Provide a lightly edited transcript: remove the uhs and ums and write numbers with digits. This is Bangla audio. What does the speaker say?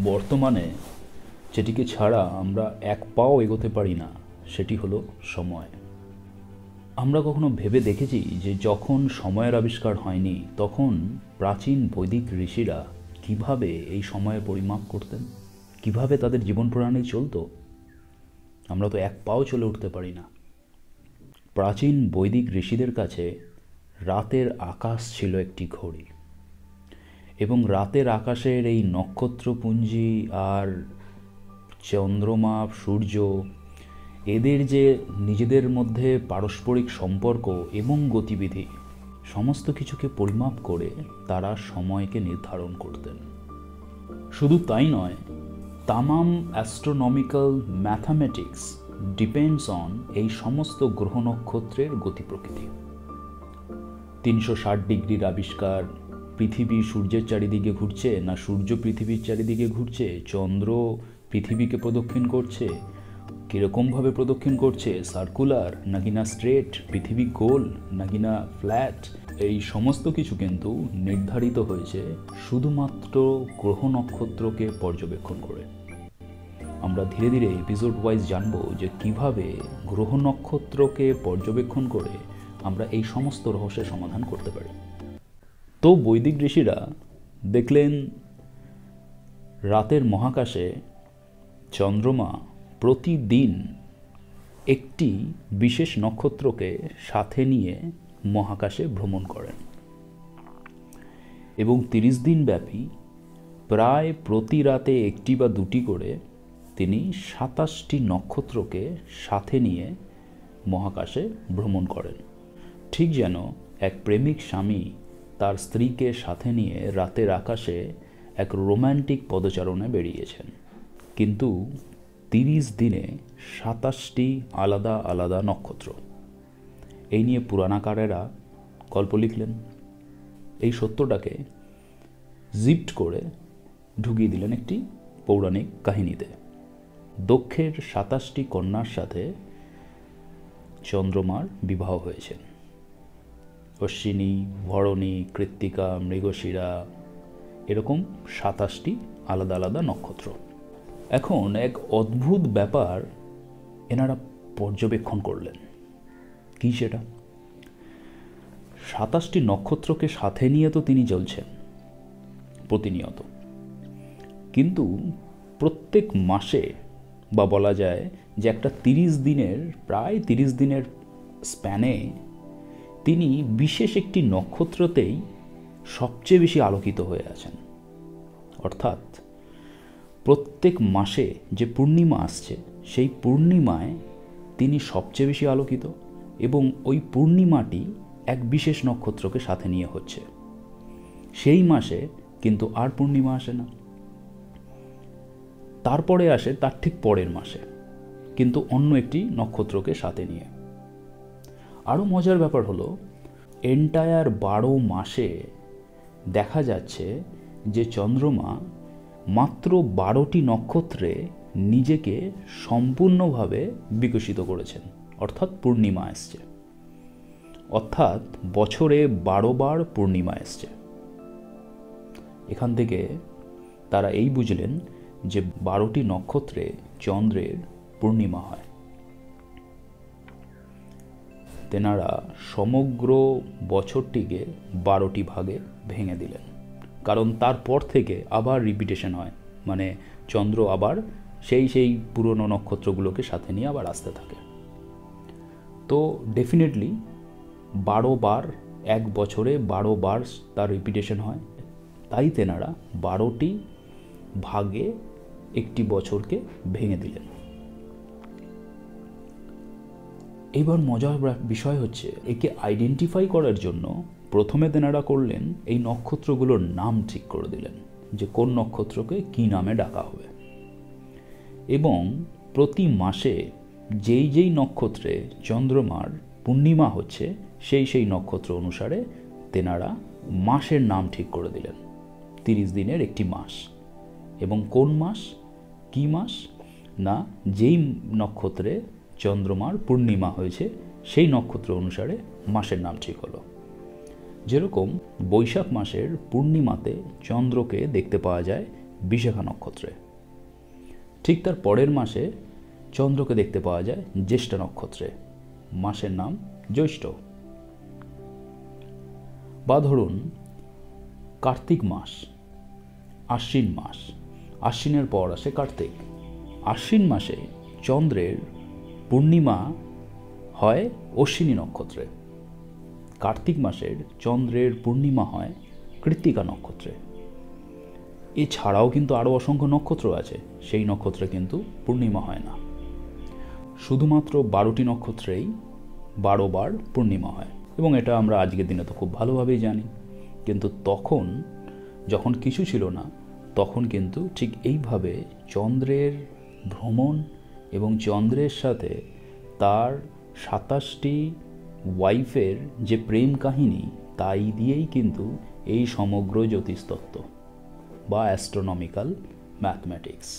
বর্তমানে যেটিকে ছাড়া আমরা এক পাও এগোতে পারি না সেটি হলো সময়। আমরা কখনো ভেবে দেখেছি যে যখন সময়ের আবিষ্কার হয়নি তখন প্রাচীন বৈদিক ঋষিরা কিভাবে এই সময়ের পরিমাপ করতেন, কিভাবে তাদের জীবন প্রণালী চলতো? আমরা তো এক পাও চলে উঠতে পারি না। প্রাচীন বৈদিক ঋষিদের কাছে রাতের আকাশ ছিল একটি ঘড়ি, এবং রাতের আকাশের এই নক্ষত্রপুঞ্জি আর চন্দ্রমা, সূর্য, এদের যে নিজেদের মধ্যে পারস্পরিক সম্পর্ক এবং গতিবিধি, সমস্ত কিছুকে পরিমাপ করে তারা সময়কে নির্ধারণ করতেন। শুধু তাই নয়, তামাম অ্যাস্ট্রোনমিক্যাল ম্যাথামেটিক্স ডিপেন্ডস অন এই সমস্ত গ্রহ নক্ষত্রের গতি প্রকৃতি। 360 ডিগ্রির আবিষ্কার, পৃথিবী সূর্যের চারিদিকে ঘুরছে না সূর্য পৃথিবীর চারিদিকে ঘুরছে, চন্দ্র পৃথিবীকে প্রদক্ষিণ করছে, কীরকমভাবে প্রদক্ষিণ করছে, সার্কুলার নাকি না স্ট্রেট, পৃথিবী গোল নাকি না ফ্ল্যাট, এই সমস্ত কিছু কিন্তু নির্ধারিত হয়েছে শুধুমাত্র গ্রহ নক্ষত্রকে পর্যবেক্ষণ করে। আমরা ধীরে ধীরে এপিসোড ওয়াইজ জানব যে কিভাবে গ্রহ নক্ষত্রকে পর্যবেক্ষণ করে আমরা এই সমস্ত রহস্যের সমাধান করতে পারি। তো বৈদিক ঋষিরা দেখলেন রাতের মহাকাশে চন্দ্রমা প্রতিদিন একটি বিশেষ নক্ষত্রকে সাথে নিয়ে মহাকাশে ভ্রমণ করেন, এবং 30 দিন ব্যাপী প্রায় প্রতি রাতে একটি বা দুটি করে তিনি 27টি নক্ষত্রকে সাথে নিয়ে মহাকাশে ভ্রমণ করেন। ঠিক যেন এক প্রেমিক স্বামী তার স্ত্রীকে সাথে নিয়ে রাতের আকাশে এক রোম্যান্টিক পদচারণে বেরিয়েছেন, কিন্তু 30 দিনে 27টি আলাদা আলাদা নক্ষত্র। এই নিয়ে পুরাণাকারেরা গল্প লিখলেন। এই সত্যটাকে জিপ্ট করে ঢুকিয়ে দিলেন একটি পৌরাণিক কাহিনীতে। দক্ষের 27টি কন্যার সাথে চন্দ্রমার বিবাহ হয়েছে। অশ্বিনী, ভরণী, কৃত্তিকা, মৃগশিরা, এরকম 27টি আলাদা আলাদা নক্ষত্র। এখন এক অদ্ভুত ব্যাপার এনারা পর্যবেক্ষণ করলেন। কি সেটা? 27টি নক্ষত্রকে সাথে নিয়ে তো তিনি চলছেন প্রতিনিয়ত, কিন্তু প্রত্যেক মাসে, বা বলা যায় যে একটা 30 দিনের, প্রায় 30 দিনের স্প্যানে তিনি বিশেষ একটি নক্ষত্রতেই সবচেয়ে বেশি আলোকিত হয়ে আছেন। অর্থাৎ প্রত্যেক মাসে যে পূর্ণিমা আসছে সেই পূর্ণিমায় তিনি সবচেয়ে বেশি আলোকিত, এবং ওই পূর্ণিমাটি এক বিশেষ নক্ষত্রকে সাথে নিয়ে হচ্ছে। সেই মাসে কিন্তু আর পূর্ণিমা আসে না, তারপরে আসে তার ঠিক পরের মাসে, কিন্তু অন্য একটি নক্ষত্রকে সাথে নিয়ে। আরও মজার ব্যাপার হলো, এন্টায়ার 12 মাসে দেখা যাচ্ছে যে চন্দ্রমা মাত্র 12টি নক্ষত্রে নিজেকে সম্পূর্ণভাবে বিকশিত করেছেন, অর্থাৎ পূর্ণিমা আসছে। অর্থাৎ বছরে 12 বার পূর্ণিমা আসছে। এখান থেকে তারা এই বুঝলেন যে 12টি নক্ষত্রে চন্দ্রের পূর্ণিমা হয়। তেনারা সমগ্র বছরটিকে 12টি ভাগে ভেঙে দিলেন, কারণ তারপর থেকে আবার রিপিটেশন হয়, মানে চন্দ্র আবার সেই পুরনো নক্ষত্রগুলোকে সাথে নিয়ে আবার আসতে থাকে। তো ডেফিনেটলি 12 বার, এক বছরে 12 বার তার রিপিটেশন হয়, তাই তেনারা 12টি ভাগে একটি বছরকে ভেঙে দিলেন। এবার মজার বিষয় হচ্ছে, একে আইডেন্টিফাই করার জন্য প্রথমে তেনারা করলেন এই নক্ষত্রগুলোর নাম ঠিক করে দিলেন যে কোন নক্ষত্রকে কি নামে ডাকা হবে, এবং প্রতি মাসে যেই নক্ষত্রে চন্দ্রমার পূর্ণিমা হচ্ছে সেই নক্ষত্র অনুসারে তেনারা মাসের নাম ঠিক করে দিলেন। 30 দিনের একটি মাস, এবং কোন মাস, কি মাস না, যেই নক্ষত্রে চন্দ্রমার পূর্ণিমা হয়েছে সেই নক্ষত্র অনুসারে মাসের নাম ঠিক হলো। যেরকম বৈশাখ মাসের পূর্ণিমাতে চন্দ্রকে দেখতে পাওয়া যায় বিশাখা নক্ষত্রে। ঠিক তার পরের মাসে চন্দ্রকে দেখতে পাওয়া যায় জ্যেষ্ঠা নক্ষত্রে, মাসের নাম জ্যৈষ্ঠ। বা ধরুন কার্তিক মাস, আশ্বিন মাস, আশ্বিনের পর আসে কার্তিক। আশ্বিন মাসে চন্দ্রের পূর্ণিমা হয় অশ্বিনী নক্ষত্রে, কার্তিক মাসের চন্দ্রের পূর্ণিমা হয় কৃত্তিকা নক্ষত্রে। এছাড়াও কিন্তু আরও অসংখ্য নক্ষত্র আছে, সেই নক্ষত্রে কিন্তু পূর্ণিমা হয় না। শুধুমাত্র 12টি নক্ষত্রেই 12 বার পূর্ণিমা হয়, এবং এটা আমরা আজকের দিনে তো খুব ভালোভাবেই জানি। কিন্তু তখন যখন কিছু ছিল না, তখন কিন্তু ঠিক এইভাবে চন্দ্রের ভ্রমণ এবং চন্দ্রের সাথে তার 27টি ওয়াইফের যে প্রেম কাহিনী, তাই দিয়েই কিন্তু এই সমগ্র জ্যোতিষতত্ত্ব বা অ্যাস্ট্রোনমিক্যাল ম্যাথমেটিক্স।